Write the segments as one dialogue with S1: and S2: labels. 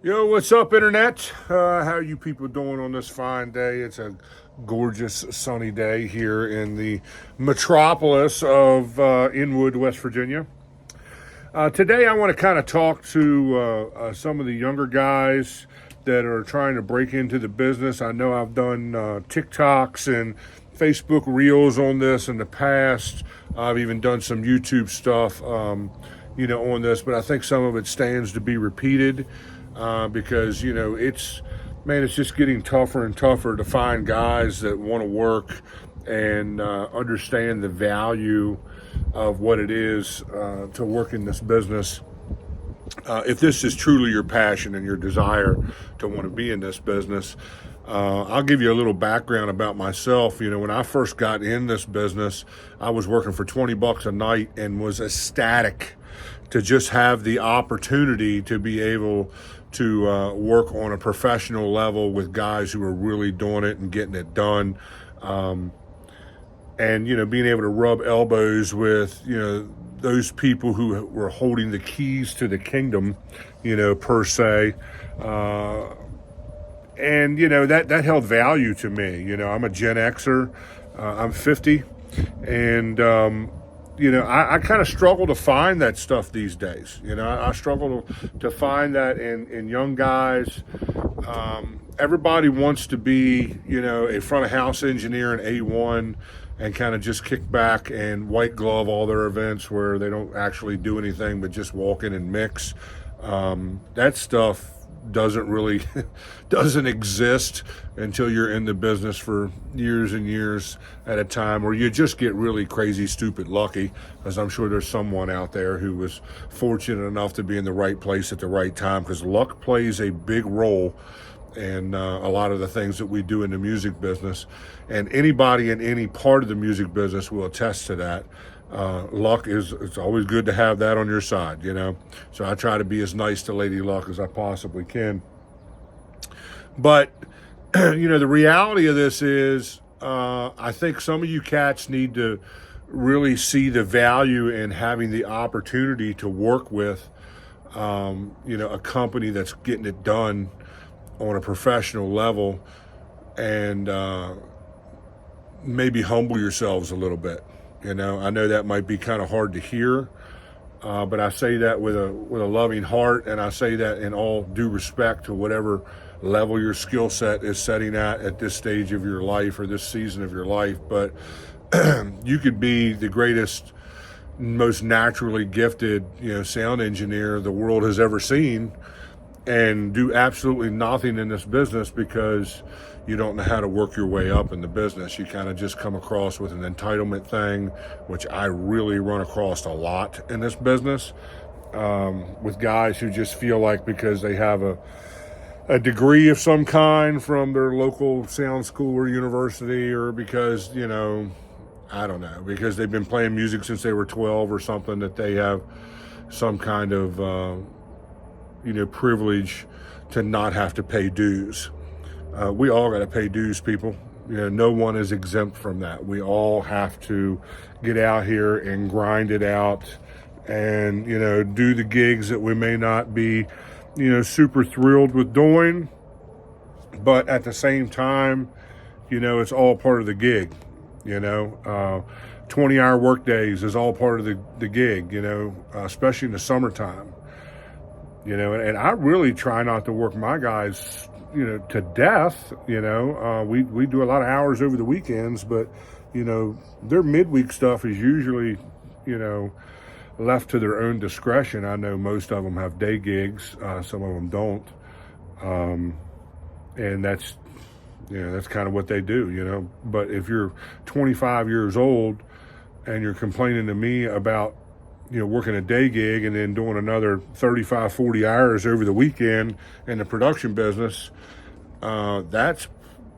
S1: Yo, what's up, Internet? How you people doing on this fine day? It's a gorgeous sunny day here in the metropolis of Inwood, West Virginia. Today, I want to kind of talk to some of the younger guys that are trying to break into the business. I know I've done TikToks and Facebook Reels on this in the past. I've even done some YouTube stuff, on this, but I think some of it stands to be repeated because, it's just getting tougher and tougher to find guys that want to work and understand the value of what it is to work in this business. If this is truly your passion and your desire to want to be in this business, I'll give you a little background about myself. When I first got in this business, I was working for $20 a night and was ecstatic to just have the opportunity to be able to work on a professional level with guys who are really doing it and getting it done. And being able to rub elbows with, those people who were holding the keys to the kingdom, per se. That held value to me. I'm a Gen Xer. I'm 50. And, I kind of struggle to find that stuff these days. I struggle to find that in young guys. Everybody wants to be, a front of house engineer in A1 and kind of just kick back and white glove all their events where they don't actually do anything but just walk in and mix. That stuff doesn't exist until you're in the business for years and years at a time, or you just get really crazy, stupid lucky, as I'm sure there's someone out there who was fortunate enough to be in the right place at the right time, because luck plays a big role in a lot of the things that we do in the music business. And anybody in any part of the music business will attest to that. Luck it's always good to have that on your side, So I try to be as nice to Lady Luck as I possibly can. But, the reality of this is, I think some of you cats need to really see the value in having the opportunity to work with, a company that's getting it done on a professional level, and maybe humble yourselves a little bit. I know that might be kind of hard to hear, but I say that with a loving heart, and I say that in all due respect to whatever level your skill set is setting at this stage of your life or this season of your life. But you could be the greatest, most naturally gifted, sound engineer the world has ever seen, and do absolutely nothing in this business because you don't know how to work your way up in the business. You kind of just come across with an entitlement thing, which I really run across a lot in this business, with guys who just feel like because they have a degree of some kind from their local sound school or university, or because, I don't know, because they've been playing music since they were 12 or something, that they have some kind of privilege to not have to pay dues. We all got to pay dues, people. No one is exempt from that. We all have to get out here and grind it out and, do the gigs that we may not be, super thrilled with doing. But at the same time, it's all part of the gig, 20-hour work days is all part of the gig, especially in the summertime. And I really try not to work my guys, to death. We do a lot of hours over the weekends, but, their midweek stuff is usually, left to their own discretion. I know most of them have day gigs. Some of them don't. And that's kind of what they do, But if you're 25 years old and you're complaining to me about, working a day gig and then doing another 35, 40 hours over the weekend in the production business,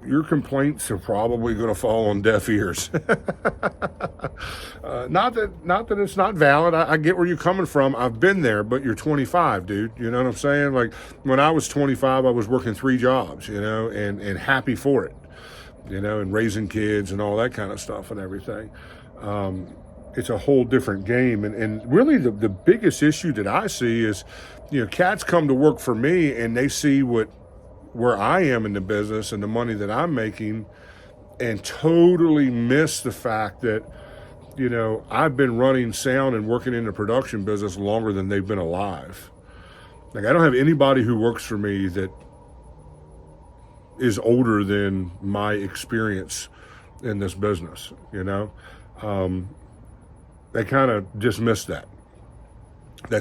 S1: your complaints are probably going to fall on deaf ears. Not that it's not valid. I get where you're coming from. I've been there, but you're 25, dude. You know what I'm saying? Like when I was 25, I was working 3 jobs, and happy for it, and raising kids and all that kind of stuff and everything. It's a whole different game. And really the biggest issue that I see is cats come to work for me and they see where I am in the business and the money that I'm making, and totally miss the fact that, I've been running sound and working in the production business longer than they've been alive. Like, I don't have anybody who works for me that is older than my experience in this business, They kind of just miss that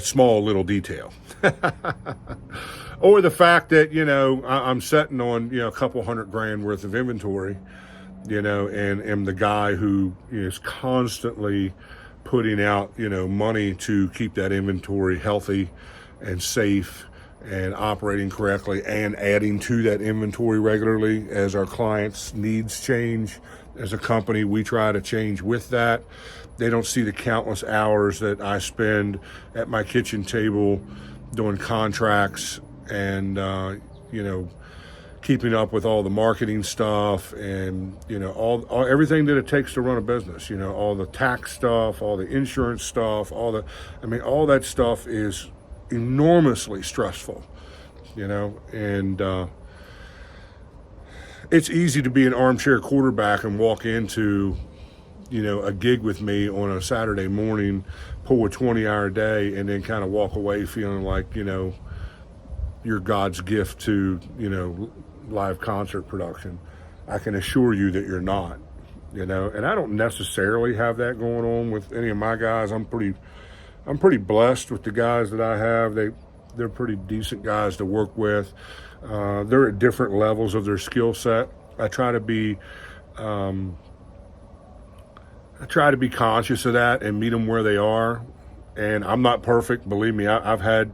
S1: small little detail. Or the fact that, I'm sitting on, a couple $100,000 worth of inventory, and am the guy who is constantly putting out, money to keep that inventory healthy and safe and operating correctly, and adding to that inventory regularly as our clients' needs change. As a company, we try to change with that. They don't see the countless hours that I spend at my kitchen table doing contracts and, keeping up with all the marketing stuff and, all everything that it takes to run a business, all the tax stuff, all the insurance stuff, all that stuff is enormously stressful, and it's easy to be an armchair quarterback and walk into, a gig with me on a Saturday morning, pull a 20-hour day, and then kind of walk away feeling like, you're God's gift to, live concert production. I can assure you that you're not, and I don't necessarily have that going on with any of my guys. I'm pretty blessed with the guys that I have. They're pretty decent guys to work with. They're at different levels of their skill set. I try to be conscious of that and meet them where they are. And I'm not perfect, believe me. I've had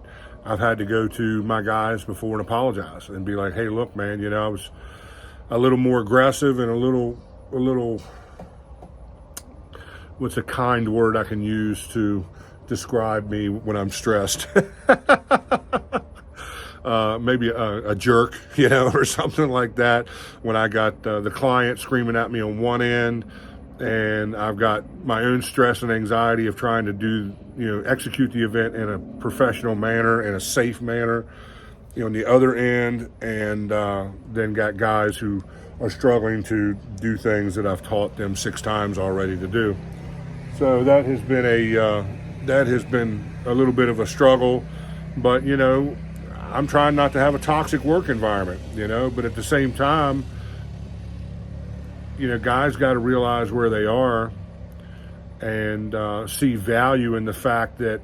S1: to go to my guys before and apologize and be like, hey, look, man, I was a little more aggressive and a little, what's a kind word I can use to describe me when I'm stressed? Maybe a jerk, or something like that. When I got the client screaming at me on one end, and I've got my own stress and anxiety of trying to do, execute the event in a professional manner, in a safe manner, on the other end, and then got guys who are struggling to do things that I've taught them 6 times already to do. So that has been a little bit of a struggle, but I'm trying not to have a toxic work environment, but at the same time, guys got to realize where they are and see value in the fact that,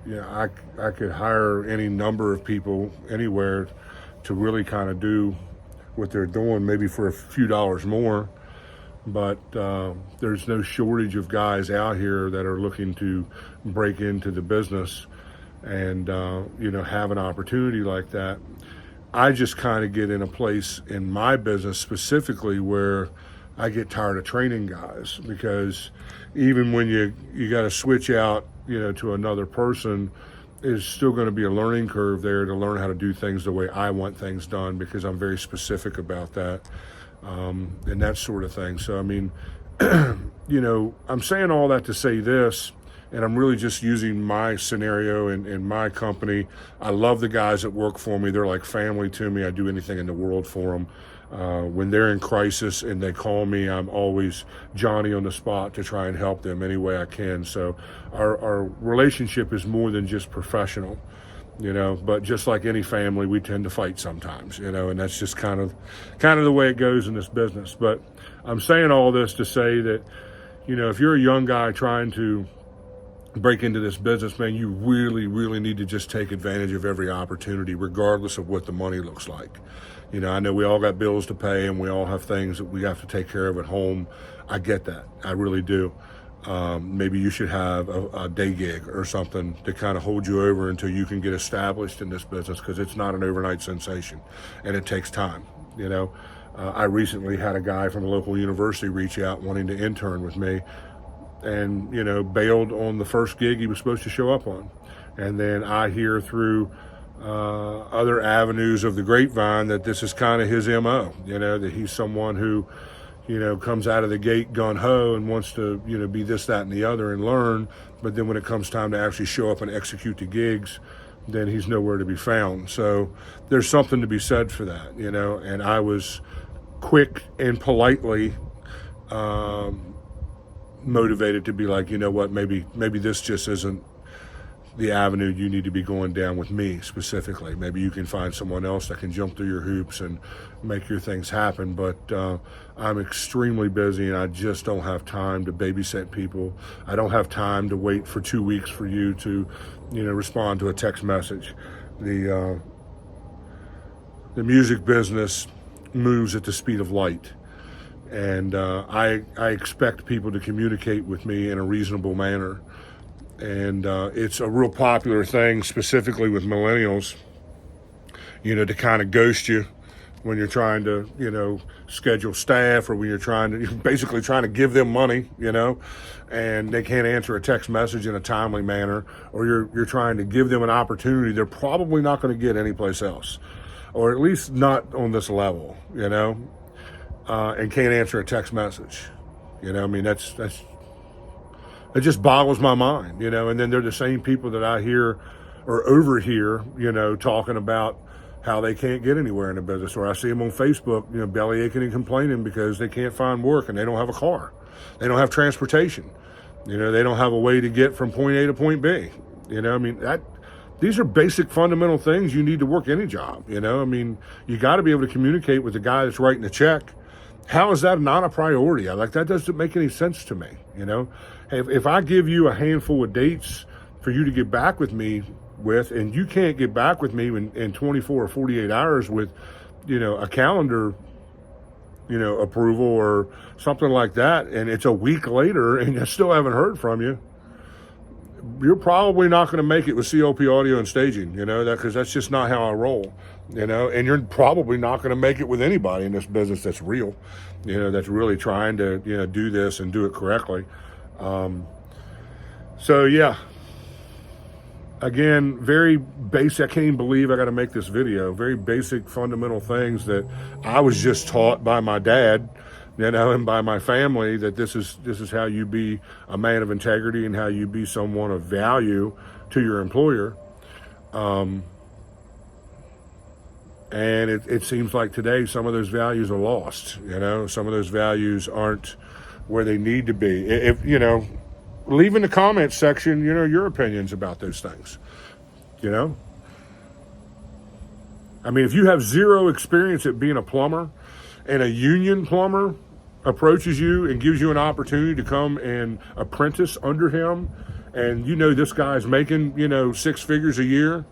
S1: I could hire any number of people anywhere to really kind of do what they're doing, maybe for a few dollars more. But there's no shortage of guys out here that are looking to break into the business and, have an opportunity like that. I just kind of get in a place in my business specifically where I get tired of training guys, because even when you got to switch out, to another person, is still going to be a learning curve there to learn how to do things the way I want things done, because I'm very specific about that. And that sort of thing. So, I'm saying all that to say this, and I'm really just using my scenario in my company. I love the guys that work for me. They're like family to me. I do anything in the world for them. When they're in crisis and they call me, I'm always Johnny on the spot to try and help them any way I can. So our relationship is more than just professional. But just like any family, we tend to fight sometimes, and that's just kind of the way it goes in this business. But I'm saying all this to say that, if you're a young guy trying to break into this business, man, you really, really need to just take advantage of every opportunity, regardless of what the money looks like. I know we all got bills to pay and we all have things that we have to take care of at home. I get that. I really do. Maybe you should have a day gig or something to kind of hold you over until you can get established in this business, because it's not an overnight sensation and it takes time. I recently had a guy from a local university reach out wanting to intern with me, and bailed on the first gig he was supposed to show up on. And then I hear through other avenues of the grapevine that this is kind of his MO, that he's someone who comes out of the gate gun-ho and wants to, be this, that, and the other and learn. But then when it comes time to actually show up and execute the gigs, then he's nowhere to be found. So there's something to be said for that, and I was quick and politely motivated to be like, what, maybe this just isn't the avenue you need to be going down with me specifically. Maybe you can find someone else that can jump through your hoops and make your things happen. But I'm extremely busy, and I just don't have time to babysit people. I don't have time to wait for 2 weeks for you to, respond to a text message. The music business moves at the speed of light. And I expect people to communicate with me in a reasonable manner. And it's a real popular thing, specifically with millennials, to kind of ghost you when you're trying to, schedule staff, or when you're basically trying to give them money, and they can't answer a text message in a timely manner, or you're trying to give them an opportunity they're probably not going to get anyplace else, or at least not on this level, and can't answer a text message. That's it just boggles my mind, and then they're the same people that I hear or overhear, talking about how they can't get anywhere in the business, or I see them on Facebook, belly aching and complaining because they can't find work and they don't have a car. They don't have transportation. They don't have a way to get from point A to point B. These are basic fundamental things you need to work any job, you got to be able to communicate with the guy that's writing the check. How is that not a priority? That doesn't make any sense to me, If I give you a handful of dates for you to get back with me with, and you can't get back with me in 24 or 48 hours with, a calendar, approval or something like that, and it's a week later and I still haven't heard from you, you're probably not going to make it with COP Audio and Staging, because that's just not how I roll, and you're probably not going to make it with anybody in this business that's real, that's really trying to, do this and do it correctly. So yeah, again, very basic. I can't even believe I got to make this video. Very basic, fundamental things that I was just taught by my dad, and by my family, that this is how you be a man of integrity and how you be someone of value to your employer. And it seems like today some of those values are lost. Some of those values aren't where they need to be. If leave in the comments section, your opinions about those things. If you have zero experience at being a plumber, and a union plumber approaches you and gives you an opportunity to come and apprentice under him, and this guy's making 6 figures a year,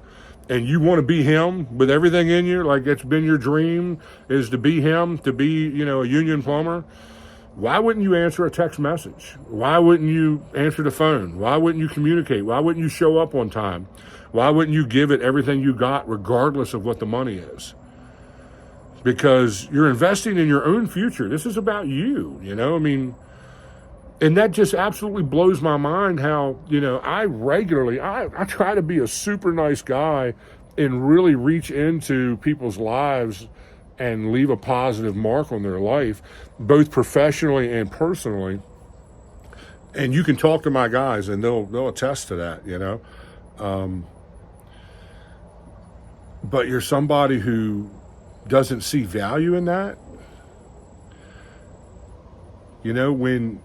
S1: and you want to be him with everything in you, like it's been your dream is to be him, to be a union plumber, why wouldn't you answer a text message? Why wouldn't you answer the phone? Why wouldn't you communicate? Why wouldn't you show up on time? Why wouldn't you give it everything you got, regardless of what the money is? Because you're investing in your own future. This is about you, and that just absolutely blows my mind how, I try to be a super nice guy and really reach into people's lives and leave a positive mark on their life, both professionally and personally. And you can talk to my guys and they'll attest to that, but you're somebody who doesn't see value in that. When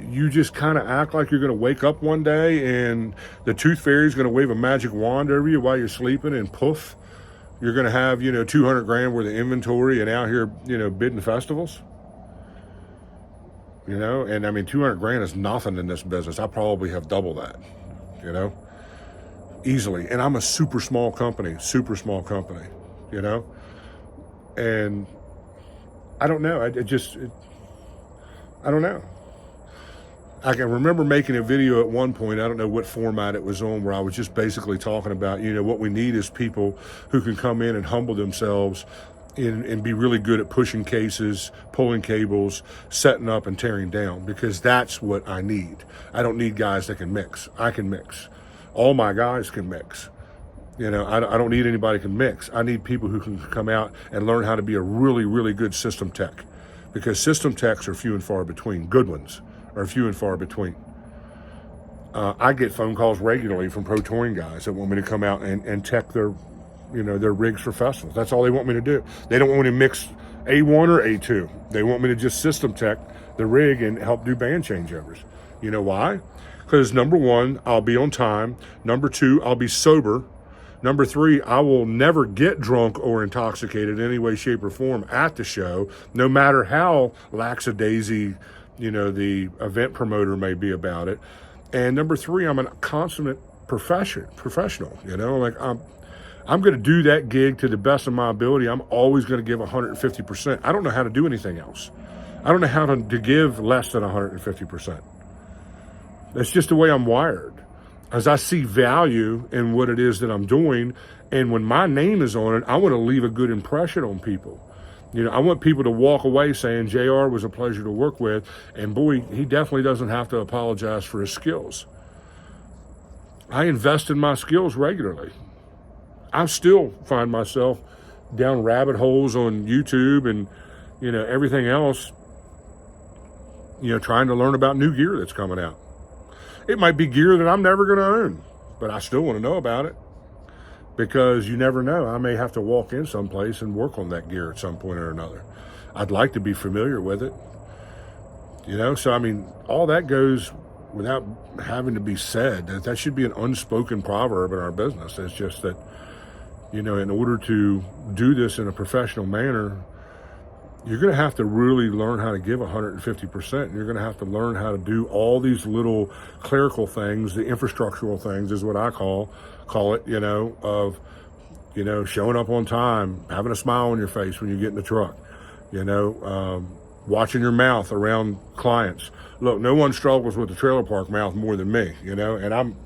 S1: you just kind of act like you're going to wake up one day and the tooth fairy is going to wave a magic wand over you while you're sleeping, and poof, you're going to have, 200 grand worth of inventory and out here, bidding festivals. And 200 grand is nothing in this business. I probably have double that, easily. And I'm a super small company, and I don't know. I don't know. I can remember making a video at one point, I don't know what format it was on, where I was just basically talking about, what we need is people who can come in and humble themselves and be really good at pushing cases, pulling cables, setting up and tearing down, because that's what I need. I don't need guys that can mix. I can mix. All my guys can mix. I don't need anybody who can mix. I need people who can come out and learn how to be a really, really good system tech, because system techs are few and far between. Good ones are few and far between. I get phone calls regularly from pro touring guys that want me to come out and tech their rigs for festivals. That's all they want me to do. They don't want me to mix A1 or A2. They want me to just system tech the rig and help do band changeovers. You know why? Because number one, I'll be on time. Number two, I'll be sober. Number three, I will never get drunk or intoxicated in any way, shape, or form at the show, no matter how lackadaisy, the event promoter may be about it. And number three, I'm a consummate professional. I'm going to do that gig to the best of my ability. I'm always going to give 150%. I don't know how to do anything else. I don't know how to give less than 150%. That's just the way I'm wired. As I see value in what it is that I'm doing, and when my name is on it, I want to leave a good impression on people. I want people to walk away saying, JR was a pleasure to work with, and boy, he definitely doesn't have to apologize for his skills. I invest in my skills regularly. I still find myself down rabbit holes on YouTube and, everything else, trying to learn about new gear that's coming out. It might be gear that I'm never going to own, but I still want to know about it because you never know. I may have to walk in someplace and work on that gear at some point or another. I'd like to be familiar with it, so all that goes without having to be said. That should be an unspoken proverb in our business. It's just that, in order to do this in a professional manner, you're going to have to really learn how to give 150%. You're going to have to learn how to do all these little clerical things, the infrastructural things is what I call it, of, showing up on time, having a smile on your face when you get in the truck, watching your mouth around clients. Look, no one struggles with the trailer park mouth more than me, and I'm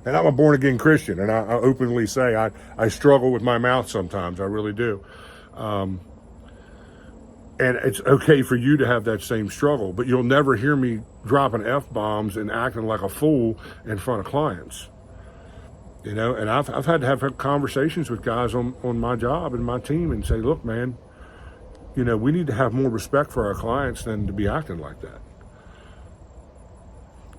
S1: a born-again Christian, and I openly say I struggle with my mouth sometimes. I really do. And it's okay for you to have that same struggle, but you'll never hear me dropping F-bombs and acting like a fool in front of clients. And I've had to have conversations with guys on my job and my team and say, look, man, we need to have more respect for our clients than to be acting like that.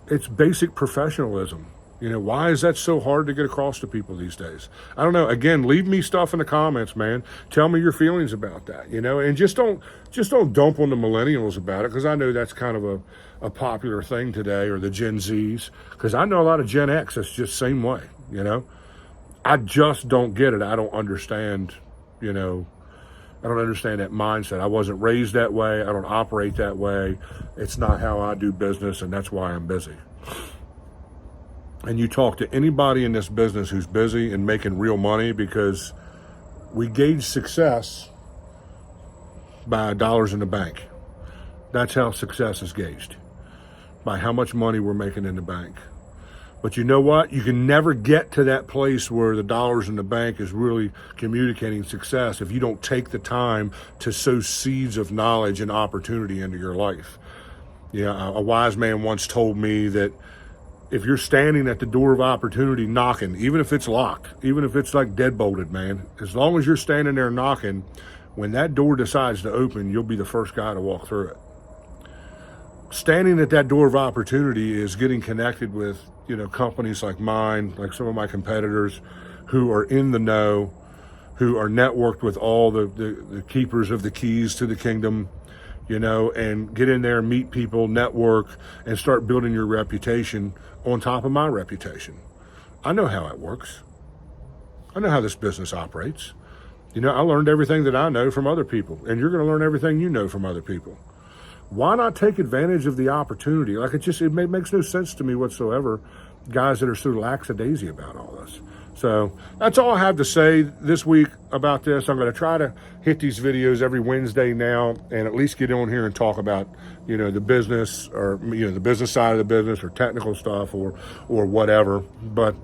S1: It's basic professionalism. Why is that so hard to get across to people these days? I don't know. Again, leave me stuff in the comments, man. Tell me your feelings about that, and just don't dump on the millennials about it, because I know that's kind of a popular thing today, or the Gen Zs, because I know a lot of Gen X that's just the same way, I just don't get it. I don't understand, I don't understand that mindset. I wasn't raised that way. I don't operate that way. It's not how I do business, and that's why I'm busy. And you talk to anybody in this business who's busy and making real money, because we gauge success by dollars in the bank. That's how success is gauged, by how much money we're making in the bank. But you know what? You can never get to that place where the dollars in the bank is really communicating success if you don't take the time to sow seeds of knowledge and opportunity into your life. A wise man once told me that if you're standing at the door of opportunity knocking, even if it's locked, even if it's like deadbolted, man, as long as you're standing there knocking, when that door decides to open, you'll be the first guy to walk through it. Standing at that door of opportunity is getting connected with, companies like mine, like some of my competitors who are in the know, who are networked with all the keepers of the keys to the kingdom, and get in there, meet people, network, and start building your reputation on top of my reputation. I know how it works. I know how this business operates. I learned everything that I know from other people, and you're going to learn everything you know from other people. Why not take advantage of the opportunity? It makes no sense to me whatsoever, guys that are so lackadaisy about all this. So that's all I have to say this week about this. I'm going to try to hit these videos every Wednesday now, and at least get on here and talk about, the business, or, the business side of the business, or technical stuff, or whatever. But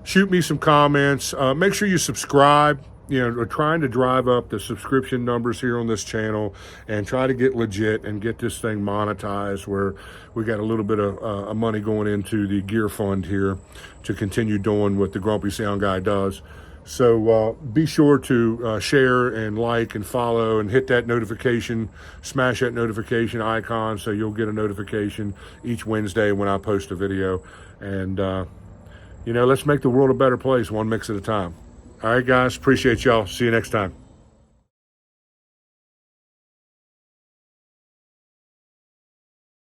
S1: shoot me some comments. Make sure you subscribe. We're trying to drive up the subscription numbers here on this channel and try to get legit and get this thing monetized, where we got a little bit of money going into the gear fund here to continue doing what the Grumpy Sound Guy does. So be sure to share and like and follow and hit that notification, smash that notification icon so you'll get a notification each Wednesday when I post a video. And, let's make the world a better place, one mix at a time. All right, guys, appreciate y'all. See you next time.